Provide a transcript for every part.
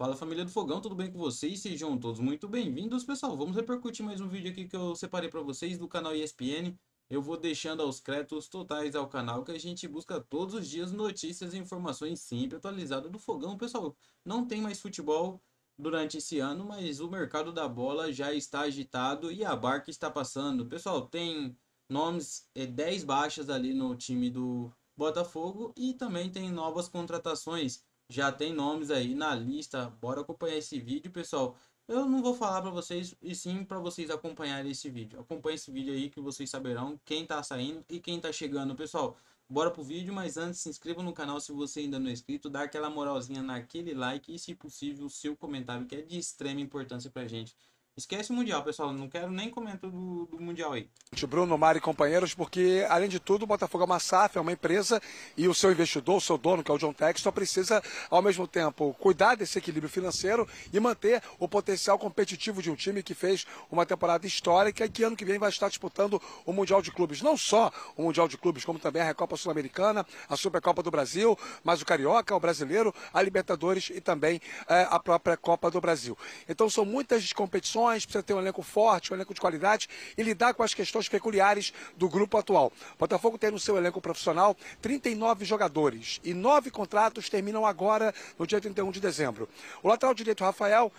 Fala família do Fogão, tudo bem com vocês? Sejam todos muito bem-vindos, pessoal. Vamos repercutir mais um vídeo aqui que eu separei para vocês do canal ESPN. Eu vou deixando aos créditos totais ao canal que a gente busca todos os dias notícias e informações sempre atualizadas do Fogão. Pessoal, não tem mais futebol durante esse ano, mas o mercado da bola já está agitado e a barca está passando. Pessoal, tem nomes, 10 baixas ali no time do Botafogo e também tem novas contratações. Já tem nomes aí na lista. Bora acompanhar esse vídeo, pessoal. Eu não vou falar para vocês, e sim para vocês acompanharem esse vídeo. Acompanhe esse vídeo aí que vocês saberão quem tá saindo e quem tá chegando, pessoal. Bora pro vídeo, mas antes se inscreva no canal se você ainda não é inscrito, dá aquela moralzinha naquele like e, se possível, o seu comentário, que é de extrema importância pra gente. Esquece o Mundial, pessoal. Não quero nem comentário do Mundial aí. Bruno, Mário e companheiros, porque, além de tudo, o Botafogo é uma SAF, é uma empresa, e o seu investidor, o seu dono, que é o John Textor, precisa, ao mesmo tempo, cuidar desse equilíbrio financeiro e manter o potencial competitivo de um time que fez uma temporada histórica e que ano que vem vai estar disputando o Mundial de Clubes. Não só o Mundial de Clubes, como também a Recopa Sul-Americana, a Supercopa do Brasil, mas o Carioca, o Brasileiro, a Libertadores e também a própria Copa do Brasil. Então são muitas competições, precisa ter um elenco forte, um elenco de qualidade e lidar com as questões peculiares do grupo atual. O Botafogo tem no seu elenco profissional 39 jogadores e 9 contratos terminam agora no dia 31 de dezembro. O lateral direito Rafael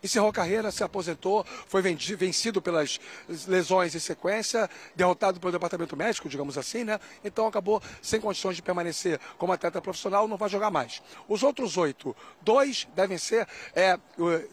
encerrou a carreira, se aposentou, foi vencido pelas lesões em sequência, derrotado pelo departamento médico, digamos assim, né? Então acabou sem condições de permanecer como atleta profissional, não vai jogar mais. Os outros 8, 2 devem ser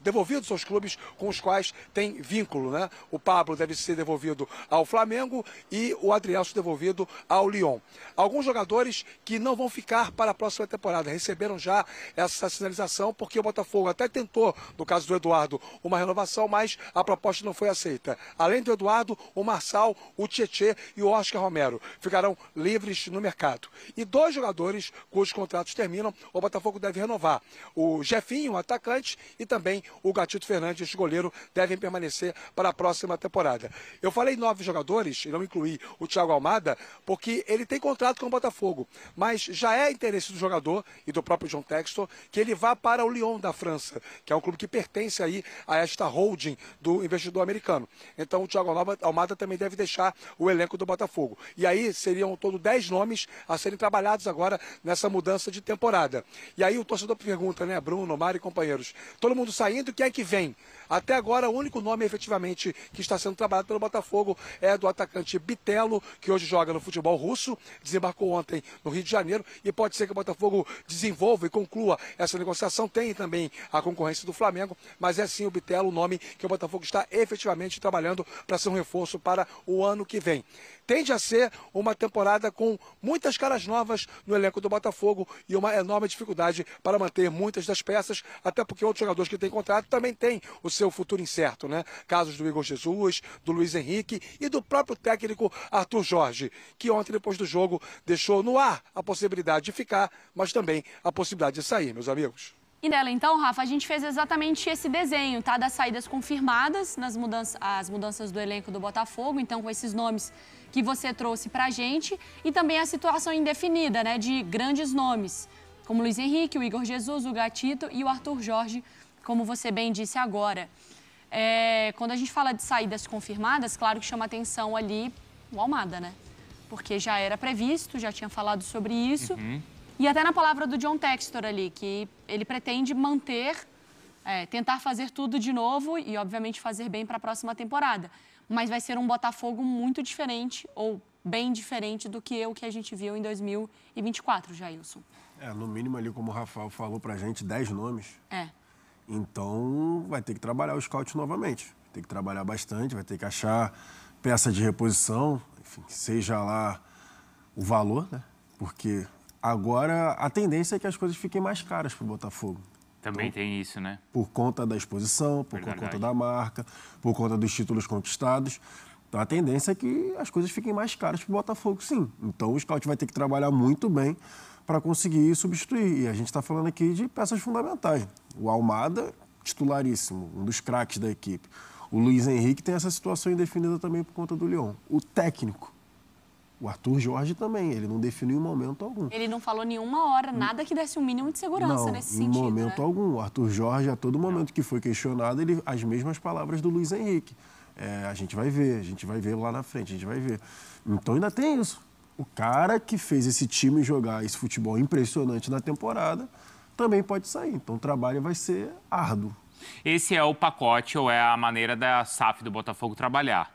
devolvidos aos clubes com os quais tem vínculo, né? O Pablo deve ser devolvido ao Flamengo e o Adrielso devolvido ao Lyon. Alguns jogadores que não vão ficar para a próxima temporada receberam já essa sinalização, porque o Botafogo até tentou, no caso do Eduardo, uma renovação, mas a proposta não foi aceita. Além do Eduardo, o Marçal, o Tietê e o Oscar Romero ficarão livres no mercado. E 2 jogadores cujos contratos terminam, o Botafogo deve renovar. O Jefinho, o atacante, e também o Gatito Fernandes, goleiro, devem permanecer para a próxima temporada. Eu falei 9 jogadores, e não incluí o Thiago Almada, porque ele tem contrato com o Botafogo, mas já é interesse do jogador e do próprio John Textor que ele vá para o Lyon da França, que é um clube que pertence aí a esta holding do investidor americano. Então o Thiago Almada também deve deixar o elenco do Botafogo. E aí seriam todo 10 nomes a serem trabalhados agora nessa mudança de temporada. E aí o torcedor pergunta, né, Bruno, Mário e companheiros, todo mundo saindo, quem é que vem? Até agora o único nome efetivamente que está sendo trabalhado pelo Botafogo é do atacante Bitelo, que hoje joga no futebol russo, desembarcou ontem no Rio de Janeiro e pode ser que o Botafogo desenvolva e conclua essa negociação. Tem também a concorrência do Flamengo, mas é sim o Bitelo o nome que o Botafogo está efetivamente trabalhando para ser um reforço para o ano que vem. Tende a ser uma temporada com muitas caras novas no elenco do Botafogo e uma enorme dificuldade para manter muitas das peças, até porque outros jogadores que têm contrato também têm o seu futuro incerto, né? Casos do Igor Jesus, do Luiz Henrique e do próprio técnico Arthur Jorge, que ontem, depois do jogo, deixou no ar a possibilidade de ficar, mas também a possibilidade de sair, meus amigos. E nela, então, Rafa, a gente fez exatamente esse desenho, tá? Das saídas confirmadas, as mudanças do elenco do Botafogo, então com esses nomes que você trouxe pra gente, e também a situação indefinida, né? De grandes nomes, como Luiz Henrique, o Igor Jesus, o Gatito e o Arthur Jorge, como você bem disse agora. Quando a gente fala de saídas confirmadas, claro que chama atenção ali o Almada, né? Porque já era previsto, já tinha falado sobre isso. E até na palavra do John Textor ali, que ele pretende manter, tentar fazer tudo de novo e, obviamente, fazer bem para a próxima temporada. Mas vai ser um Botafogo muito diferente, ou bem diferente do que o que a gente viu em 2024, Jailson. No mínimo ali, como o Rafael falou pra gente, 10 nomes. É. Então, vai ter que trabalhar o scout novamente. Vai ter que trabalhar bastante, vai ter que achar peça de reposição, enfim, seja lá o valor, né? Porque agora a tendência é que as coisas fiquem mais caras para o Botafogo. Também então, tem isso, né? Por conta da exposição, por conta da marca, por conta dos títulos conquistados. Então a tendência é que as coisas fiquem mais caras para o Botafogo, sim. Então o scout vai ter que trabalhar muito bem para conseguir substituir. E a gente está falando aqui de peças fundamentais. O Almada, titularíssimo, um dos craques da equipe. O Luiz Henrique tem essa situação indefinida também por conta do Lyon. O técnico O Arthur Jorge também, ele não definiu em momento algum. Ele não falou nenhuma hora, nada que desse um mínimo de segurança nesse sentido. Em momento né? algum. O Arthur Jorge, a todo momento que foi questionado, as mesmas palavras do Luiz Henrique. A gente vai ver lá na frente, a gente vai ver. Então ainda tem isso. O cara que fez esse time jogar esse futebol impressionante na temporada também pode sair. Então o trabalho vai ser árduo. Esse é o pacote ou é a maneira da SAF do Botafogo trabalhar.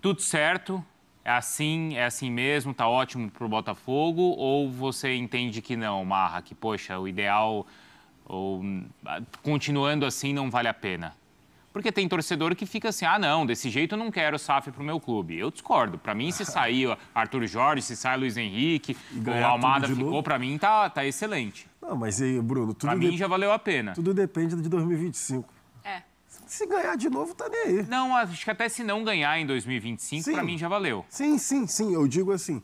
Tudo certo, é assim mesmo, tá ótimo pro Botafogo, ou você entende que não, Marra, que poxa, o ideal, ou continuando assim não vale a pena? Porque tem torcedor que fica assim, não, desse jeito eu não quero SAF pro meu clube. Eu discordo. Para mim, se sair Arthur Jorge, se sai Luiz Henrique, o Almada ficou, para mim tá excelente. Não, mas aí, Bruno, para mim já valeu a pena. Tudo depende de 2025. Se ganhar de novo, tá nem aí. Não, acho que até se não ganhar em 2025, para mim já valeu. Sim. Eu digo assim,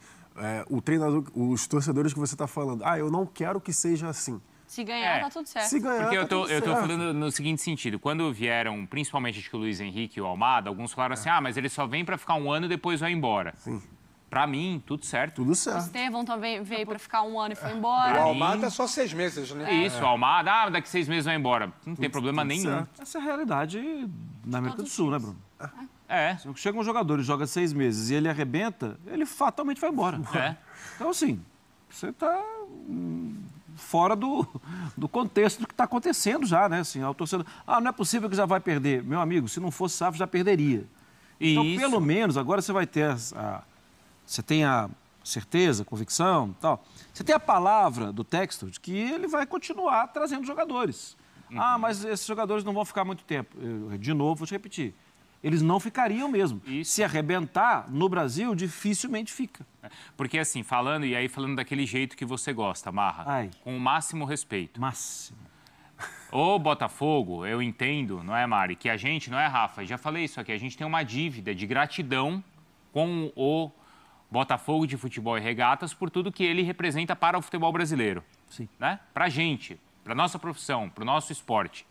o treinador, os torcedores que você tá falando, eu não quero que seja assim. Se ganhar, tá tudo certo. Se ganhar, porque tá eu tô falando no seguinte sentido. Quando vieram, principalmente acho que o Luiz Henrique e o Almada, alguns falaram assim, mas ele só vem para ficar um ano e depois vai embora. Sim. Para mim, tudo certo. Tudo certo. O Estevão também veio para ficar um ano e foi embora. O Almada é só 6 meses, né? Isso, o Almada, daqui 6 meses vai embora. Não tem problema nenhum. Certo. Essa é a realidade na América do Sul, né, Bruno? É. Chega um jogador e joga 6 meses e ele arrebenta, ele fatalmente vai embora. Então, assim, você está fora do contexto do que está acontecendo já, né? Assim, a torcida, não é possível que já vai perder. Meu amigo, se não fosse SAF, já perderia. Então, pelo menos, agora você vai ter você tem a certeza, convicção, tal. Você tem a palavra do Textor de que ele vai continuar trazendo jogadores. Mas esses jogadores não vão ficar muito tempo. De novo, vou te repetir. Eles não ficariam mesmo. Se arrebentar, no Brasil, dificilmente fica. Porque assim, falando daquele jeito que você gosta, Marra, com o máximo respeito. Máximo. O Botafogo, eu entendo, não é, Mari, que a gente, não é, Rafa, já falei isso aqui, a gente tem uma dívida de gratidão com o Botafogo de Futebol e Regatas por tudo que ele representa para o futebol brasileiro. Sim. Né? Para a gente, para a nossa profissão, para o nosso esporte.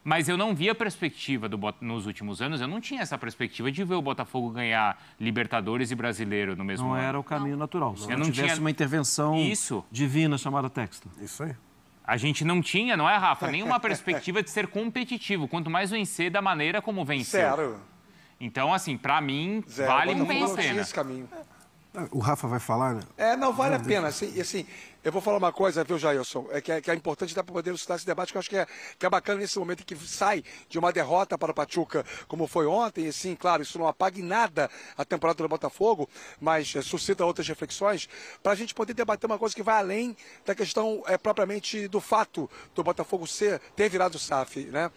Mas eu não vi a perspectiva nos últimos anos, eu não tinha essa perspectiva de ver o Botafogo ganhar Libertadores e Brasileiro no mesmo ano. Não era o caminho natural. Se eu não tivesse uma intervenção divina chamada Textor. Isso aí. A gente não tinha, não é, Rafa, nenhuma perspectiva de ser competitivo, quanto mais vencer da maneira como venceu. Zero. Então, assim, para mim, vale muito a pena. Esse caminho. O Rafa vai falar, né? Não vale a pena. Assim, eu vou falar uma coisa, viu, Jailson? Que é importante dar para poder citar esse debate, que eu acho que é bacana nesse momento em que sai de uma derrota para o Pachuca, como foi ontem. E, sim, claro, isso não apaga em nada a temporada do Botafogo, mas suscita outras reflexões, para a gente poder debater uma coisa que vai além da questão propriamente do fato do Botafogo ter virado SAF, né?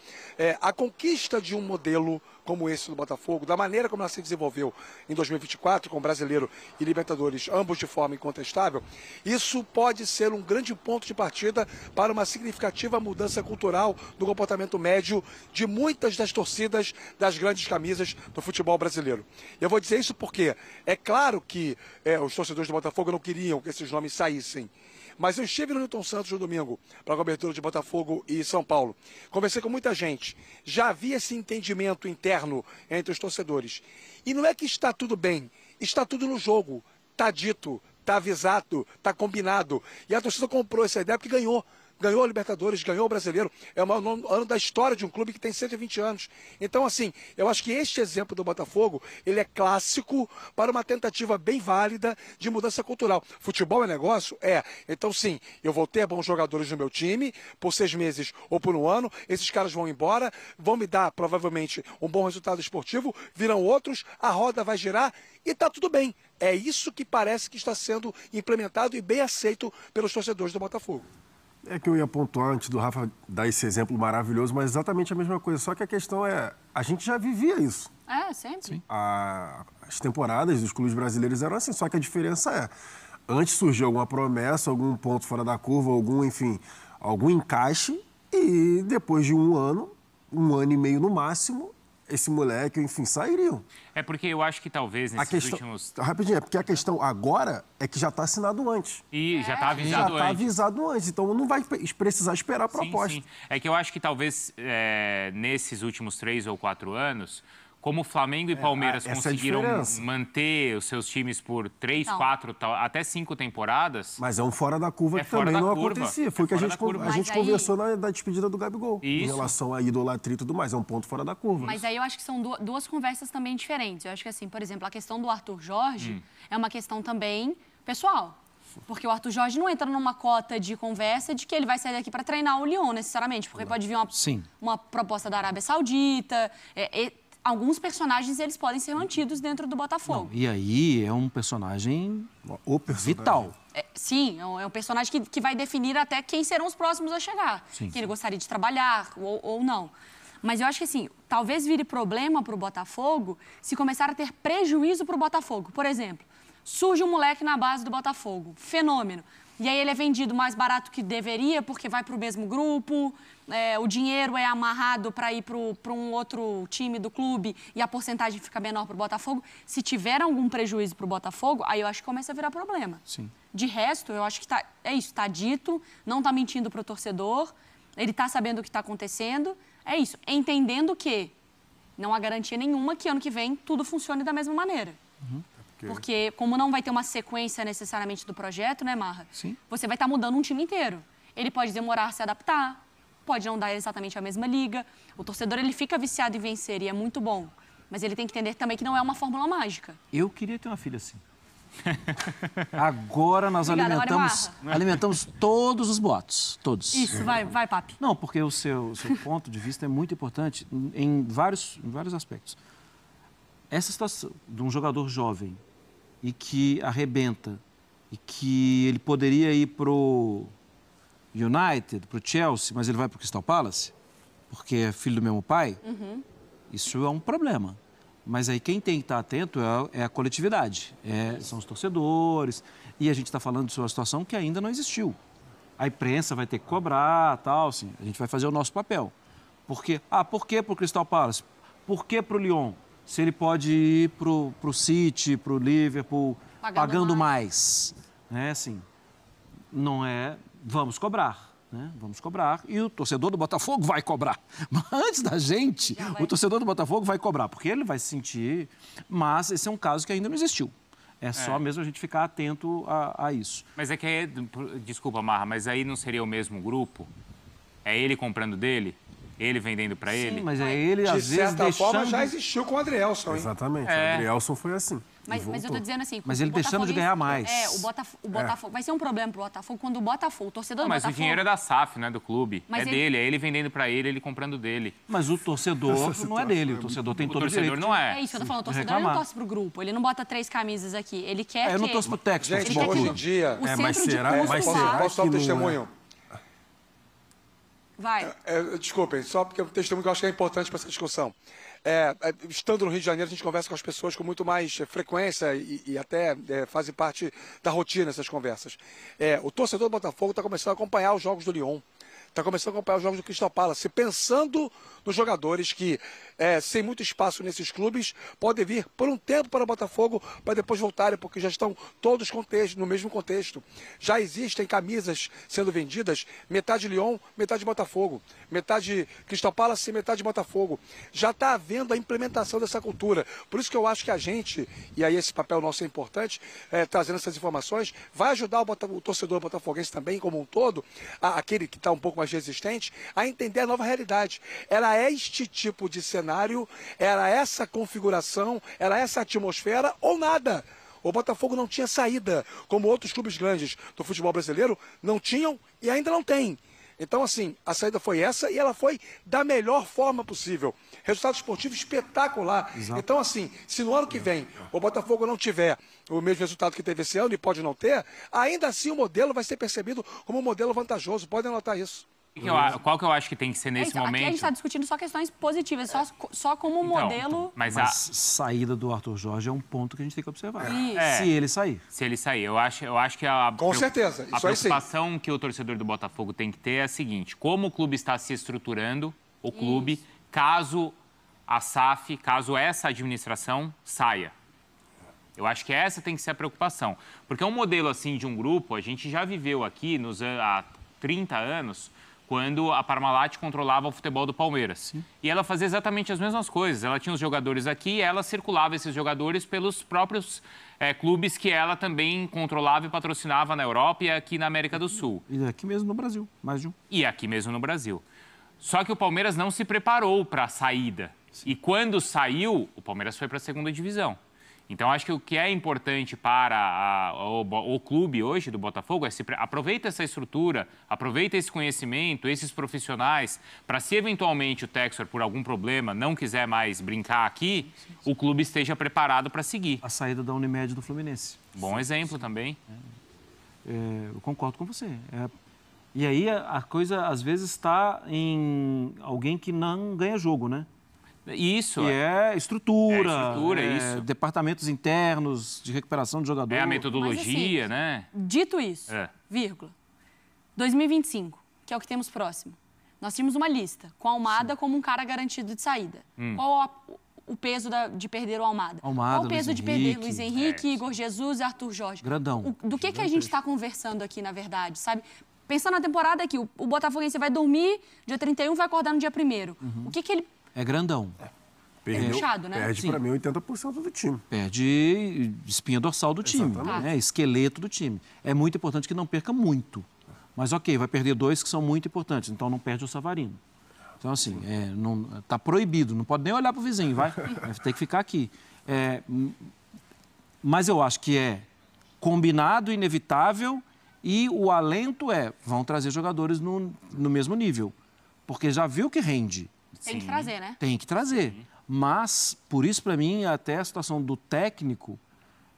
A conquista de um modelo como esse do Botafogo, da maneira como ela se desenvolveu em 2024, com o Brasileiro e Libertadores, ambos de forma incontestável, isso pode ser um grande ponto de partida para uma significativa mudança cultural do comportamento médio de muitas das torcidas das grandes camisas do futebol brasileiro. Eu vou dizer isso porque é claro que os torcedores do Botafogo não queriam que esses nomes saíssem. Mas eu estive no Newton Santos no domingo para a cobertura de Botafogo e São Paulo. Conversei com muita gente. Já havia esse entendimento interno entre os torcedores. E não é que está tudo bem, está tudo no jogo. Está dito, está avisado, está combinado. E a torcida comprou essa ideia porque ganhou. Ganhou a Libertadores, ganhou o Brasileiro. É o maior ano da história de um clube que tem 120 anos. Então, assim, eu acho que este exemplo do Botafogo, ele é clássico para uma tentativa bem válida de mudança cultural. Futebol é negócio? É. Então, sim, eu vou ter bons jogadores no meu time, por 6 meses ou por um ano. Esses caras vão embora, vão me dar, provavelmente, um bom resultado esportivo, virão outros, a roda vai girar e está tudo bem. É isso que parece que está sendo implementado e bem aceito pelos torcedores do Botafogo. É que eu ia pontuar antes do Rafa dar esse exemplo maravilhoso, mas exatamente a mesma coisa. Só que a questão a gente já vivia isso. Sempre. As temporadas dos clubes brasileiros eram assim, só que a diferença antes surgiu alguma promessa, algum ponto fora da curva, algum encaixe, e depois de um ano e meio no máximo, esse moleque, sairiam. É porque eu acho que talvez nesses últimos... Rapidinho, é porque a questão agora é que já está assinado antes. E já está avisado antes. Já está avisado antes, então não vai precisar esperar a proposta. Sim. É que eu acho que talvez nesses últimos 3 ou 4 anos, como Flamengo e Palmeiras essa é a conseguiram diferença. manter os seus times por 3, Não. 4, até 5 temporadas... Mas é um fora da curva É que fora também da não curva. acontecia. Foi o que Fora da curva. a Mas gente aí- conversou na despedida do Gabigol. Em Isso. relação à idolatria e tudo mais. É um ponto fora da curva. Mas aí eu acho que são duas conversas também diferentes. Eu acho que, assim, por exemplo, a questão do Arthur Jorge é uma questão também pessoal. Porque o Arthur Jorge não entra numa cota de conversa de que ele vai sair daqui para treinar o Lyon, necessariamente. Porque pode vir Sim. uma proposta da Arábia Saudita. Alguns personagens, eles podem ser mantidos dentro do Botafogo. E aí é um personagem O personagem. vital. Sim, é um personagem que vai definir até quem serão os próximos a chegar. Sim. Que ele gostaria de trabalhar ou não. Mas eu acho que, assim, talvez vire problema para o Botafogo se começar a ter prejuízo para o Botafogo. Por exemplo, surge um moleque na base do Botafogo, fenômeno. E aí ele é vendido mais barato que deveria porque vai para o mesmo grupo, o dinheiro é amarrado para ir para um outro time do clube e a porcentagem fica menor para o Botafogo. Se tiver algum prejuízo para o Botafogo, aí eu acho que começa a virar problema. Sim. De resto, eu acho que é isso, está dito, não está mentindo para o torcedor, ele está sabendo o que está acontecendo, é isso, entendendo que não há garantia nenhuma que ano que vem tudo funcione da mesma maneira. Porque como não vai ter uma sequência necessariamente do projeto, né, Marra? Sim. Você vai estar mudando um time inteiro. Ele pode demorar a se adaptar, pode não dar exatamente a mesma liga. O torcedor, ele fica viciado em vencer e é muito bom. Mas ele tem que entender também que não é uma fórmula mágica. Eu queria ter uma filha assim. Agora nós Obrigada, alimentamos todos os boatos. Todos. Isso, vai, papi. Não, porque o seu ponto de vista é muito importante em vários aspectos. Essa situação de um jogador jovem e que arrebenta e que ele poderia ir pro United, pro Chelsea, mas ele vai pro Crystal Palace, porque é filho do mesmo pai, isso é um problema. Mas aí quem tem que estar atento é a coletividade, são os torcedores, e a gente está falando de uma situação que ainda não existiu. A imprensa vai ter que cobrar, tal, assim, a gente vai fazer o nosso papel. Por que pro Crystal Palace? Por que pro Lyon? Se ele pode ir pro City, pro Liverpool, pagando mais. Né, assim, não é... Vamos cobrar, né? Vamos cobrar. E o torcedor do Botafogo vai cobrar. Mas antes da gente, o torcedor do Botafogo vai cobrar, porque ele vai se sentir... Mas esse é um caso que ainda não existiu. É só mesmo a gente ficar atento a isso. Mas é que, desculpa, Marra, mas aí não seria o mesmo grupo? É ele comprando dele? Ele vendendo para ele? Sim, mas é ele, De às vezes, certa forma, deixando... já existiu com o Adrielson, hein? Exatamente. O Adrielson foi assim. Mas eu tô dizendo assim... Mas ele o deixando de ganhar mais. O Botafogo... Vai ser um problema pro Botafogo quando o Botafogo, o torcedor do Mas Botafogo... o dinheiro é da SAF, não é do clube. Mas é ele- dele, é ele vendendo para ele comprando dele. Mas o torcedor não é dele. O torcedor tem O todo o torcedor direito. não É é. isso que eu tô falando, o torcedor ele não reclamar. torce pro grupo, ele não bota 3 camisas aqui, ele quer Eu não que... torço pro Texas, Gente, futebol hoje em clube. dia... O centro mas de será- custo mas lá... será- Posso dar um que não é? testemunho? Vai. Desculpem, só porque é um testemunho que eu acho que é importante para essa discussão. Estando no Rio de Janeiro, a gente conversa com as pessoas com muito mais frequência e até fazem parte da rotina essas conversas. O torcedor do Botafogo está começando a acompanhar os jogos do Lyon, está começando a acompanhar os jogos do Crystal Palace, pensando nos jogadores que, sem muito espaço nesses clubes, podem vir por um tempo para o Botafogo, para depois voltarem, porque já estão todos no mesmo contexto. Já existem camisas sendo vendidas, metade Lyon, metade Botafogo, metade Crystal Palace, metade Botafogo. Já está havendo a implementação dessa cultura. Por isso que eu acho que a gente, e aí esse papel nosso é importante, trazendo essas informações, vai ajudar o torcedor botafoguense também, como um todo, aquele que está um pouco mais resistente, a entender a nova realidade. Era este tipo de cenário, era essa configuração, era essa atmosfera ou nada. O Botafogo não tinha saída, como outros clubes grandes do futebol brasileiro não tinham e ainda não têm. Então, assim, a saída foi essa e ela foi da melhor forma possível. Resultado esportivo espetacular. Exato. Então, assim, se no ano que vem o Botafogo não tiver o mesmo resultado que teve esse ano e pode não ter, ainda assim o modelo vai ser percebido como um modelo vantajoso. Podem anotar isso. Qual que eu acho que tem que ser nesse Então, aqui a gente momento? está discutindo só questões positivas, só como modelo... Mas Mas saída do Arthur Jorge é um ponto que a gente tem que observar. Isso. Se ele sair. se ele sair, eu acho que a Com certeza, a isso aí sim. preocupação que o torcedor do Botafogo tem que ter é a seguinte: como o clube está se estruturando, o clube, caso a SAF, caso essa administração saia. Eu acho que essa tem que ser a preocupação. Porque um modelo assim de um grupo, a gente já viveu aqui há 30 anos, quando a Parmalat controlava o futebol do Palmeiras. Sim. E ela fazia exatamente as mesmas coisas. Ela tinha os jogadores aqui e ela circulava esses jogadores pelos próprios clubes que ela também controlava e patrocinava na Europa e aqui na América do Sul. E aqui mesmo no Brasil, mais de um. E aqui mesmo no Brasil. Só que o Palmeiras não se preparou para a saída. Sim. E quando saiu, o Palmeiras foi para a segunda divisão. Então, acho que o que é importante para o clube hoje do Botafogo é aproveita essa estrutura, aproveita esse conhecimento, esses profissionais, para se eventualmente o Textor, por algum problema, não quiser mais brincar aqui, o clube esteja preparado para seguir. A saída da Unimed do Fluminense. Bom exemplo também. Eu concordo com você. E aí a coisa, às vezes, está em alguém que não ganha jogo, né? Isso. Que é estrutura, isso. Departamentos internos de recuperação de jogador. É a metodologia, assim, né? Dito isso, vírgula, 2025, que é o que temos próximo, nós tínhamos uma lista com a Almada como um cara garantido de saída. Qual o peso de perder o Almada? Qual o peso de perder Luiz Henrique, Igor Jesus e Arthur Jorge? Grandão. Do que a gente está conversando aqui, na verdade, sabe? Pensando na temporada aqui, o Botafoguense vai dormir dia 31, vai acordar no dia 1º. O que ele... É grandão. Perdeu, puxado, né? Perde para mim 80% do time. Perde espinha dorsal do time, né? Esqueleto do time. É muito importante que não perca muito. Mas ok, vai perder 2 que são muito importantes, então não perde o Savarino. Então assim, tá proibido, não pode nem olhar para o vizinho, vai ter que ficar aqui. Mas eu acho que é combinado, inevitável, e o alento vão trazer jogadores no mesmo nível. Porque já viu que rende. Tem que trazer, né? Tem que trazer. Mas, por isso, para mim, até a situação do técnico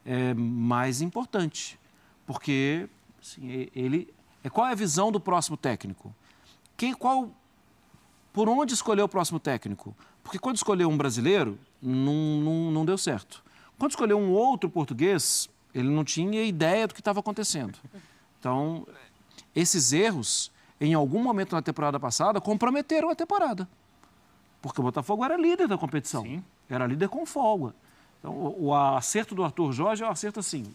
é mais importante. Porque, assim, qual é a visão do próximo técnico? Por onde escolher o próximo técnico? Porque quando escolheu um brasileiro, não deu certo. Quando escolheu um outro português, ele não tinha ideia do que estava acontecendo. Então, esses erros, em algum momento na temporada passada, comprometeram a temporada. Porque o Botafogo era líder da competição. Sim. Era líder com folga. Então, o acerto do Arthur Jorge é um acerto assim,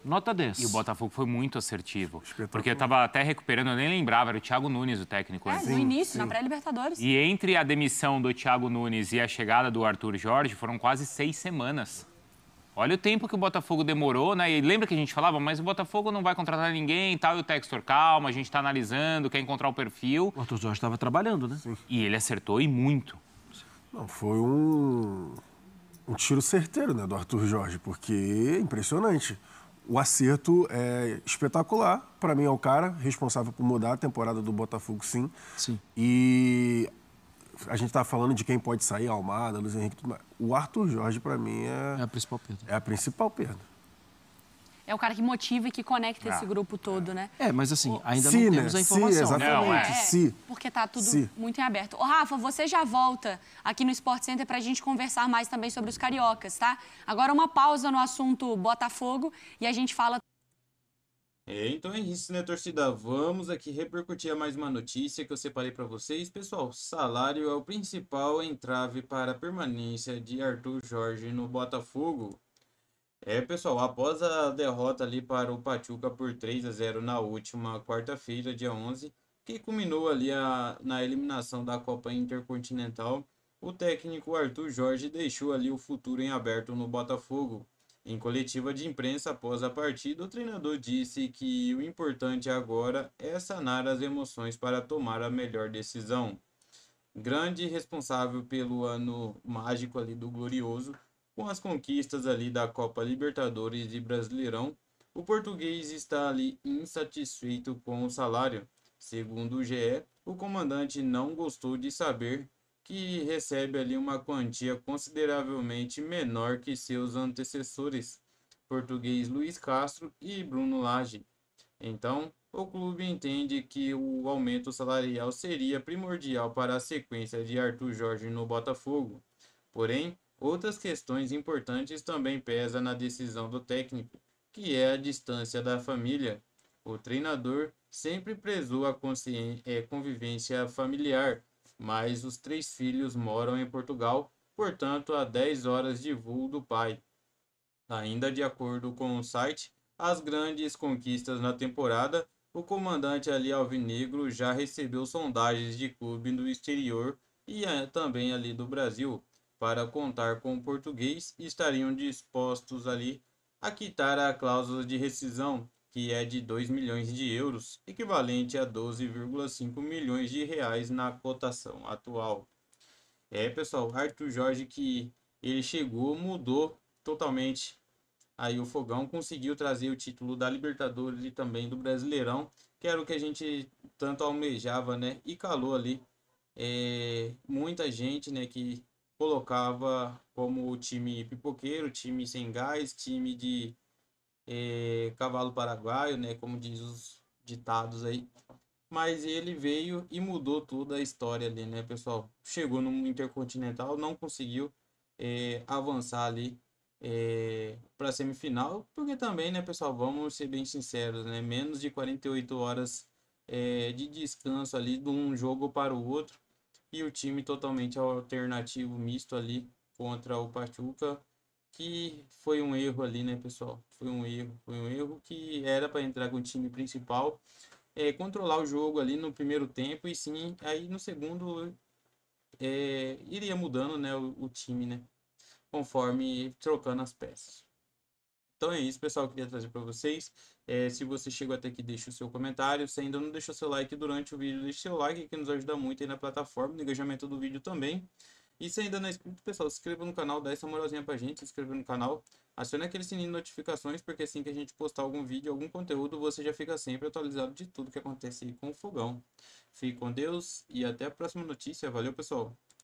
nota 10. E o Botafogo foi muito assertivo. Porque eu estava até recuperando, eu nem lembrava, era o Thiago Nunes o técnico. No início, na pré-Libertadores. E entre a demissão do Thiago Nunes e a chegada do Arthur Jorge, foram quase 6 semanas. Olha o tempo que o Botafogo demorou, né? E lembra que a gente falava, mas o Botafogo não vai contratar ninguém e tal, e o Textor, calma, a gente está analisando, quer encontrar o perfil. O Arthur Jorge estava trabalhando, né? Sim. E ele acertou e muito. Não, foi um tiro certeiro, né, do Arthur Jorge, porque é impressionante. O acerto é espetacular. Para mim é o cara responsável por mudar a temporada do Botafogo, sim. Sim. E a gente tá falando de quem pode sair, Almada, Luiz Henrique, tudo mais. O Arthur Jorge, para mim, é a principal perda. É a principal perda. É o cara que motiva e que conecta esse grupo todo, né? Mas assim, ainda não temos a informação. Exatamente. Porque tá tudo muito em aberto. Ô, Rafa, você já volta aqui no Sport Center pra gente conversar mais também sobre os cariocas, tá? Agora uma pausa no assunto Botafogo e a gente fala... Então é isso, né, torcida? Vamos aqui repercutir mais uma notícia que eu separei para vocês. Pessoal, salário é o principal entrave para a permanência de Arthur Jorge no Botafogo. Pessoal, após a derrota ali para o Pachuca por 3-0 na última quarta-feira, dia 11, que culminou ali na eliminação da Copa Intercontinental, o técnico Arthur Jorge deixou ali o futuro em aberto no Botafogo. Em coletiva de imprensa após a partida, o treinador disse que o importante agora é sanar as emoções para tomar a melhor decisão. Grande responsável pelo ano mágico ali do Glorioso, com as conquistas ali da Copa Libertadores e Brasileirão, o português está ali insatisfeito com o salário. Segundo o GE, o comandante não gostou de saber que recebe ali uma quantia consideravelmente menor que seus antecessores, português Luiz Castro e Bruno Lage. Então, o clube entende que o aumento salarial seria primordial para a sequência de Arthur Jorge no Botafogo. Porém, outras questões importantes também pesam na decisão do técnico, que é a distância da família. O treinador sempre prezou a convivência familiar, mas os 3 filhos moram em Portugal, portanto a 10 horas de voo do pai. Ainda de acordo com o site, as grandes conquistas na temporada o comandante ali alvinegro já recebeu sondagens de clube do exterior e também ali do Brasil para contar com o português e estariam dispostos ali a quitar a cláusula de rescisão, que é de 2 milhões de euros, equivalente a 12,5 milhões de reais na cotação atual. Pessoal, Arthur Jorge, que ele chegou, mudou totalmente. Aí o Fogão conseguiu trazer o título da Libertadores e também do Brasileirão, que era o que a gente tanto almejava, né? E calou ali muita gente, né, que colocava como o time pipoqueiro, time sem gás, time de cavalo paraguaio, né, como diz os ditados aí. Mas ele veio e mudou toda a história ali, né, pessoal? Chegou no Intercontinental, não conseguiu avançar ali para a semifinal, porque também, né, pessoal, vamos ser bem sinceros, né, menos de 48 horas de descanso ali de um jogo para o outro, e o time totalmente alternativo, misto ali contra o Pachuca, que foi um erro ali, né, pessoal? Foi um erro que era para entrar com o time principal, controlar o jogo ali no primeiro tempo, e sim, aí no segundo iria mudando, né, o time, né, conforme trocando as peças. Então é isso, pessoal, que eu queria trazer para vocês. Se você chegou até aqui, deixa o seu comentário. Se ainda não deixou seu like durante o vídeo, deixa seu like, que nos ajuda muito aí na plataforma, no engajamento do vídeo também. E se ainda não é inscrito, pessoal, se inscreva no canal, dá essa moralzinha pra gente, se inscreva no canal. Acione aquele sininho de notificações, porque assim que a gente postar algum vídeo, algum conteúdo, você já fica sempre atualizado de tudo que acontece aí com o Fogão. Fique com Deus e até a próxima notícia. Valeu, pessoal!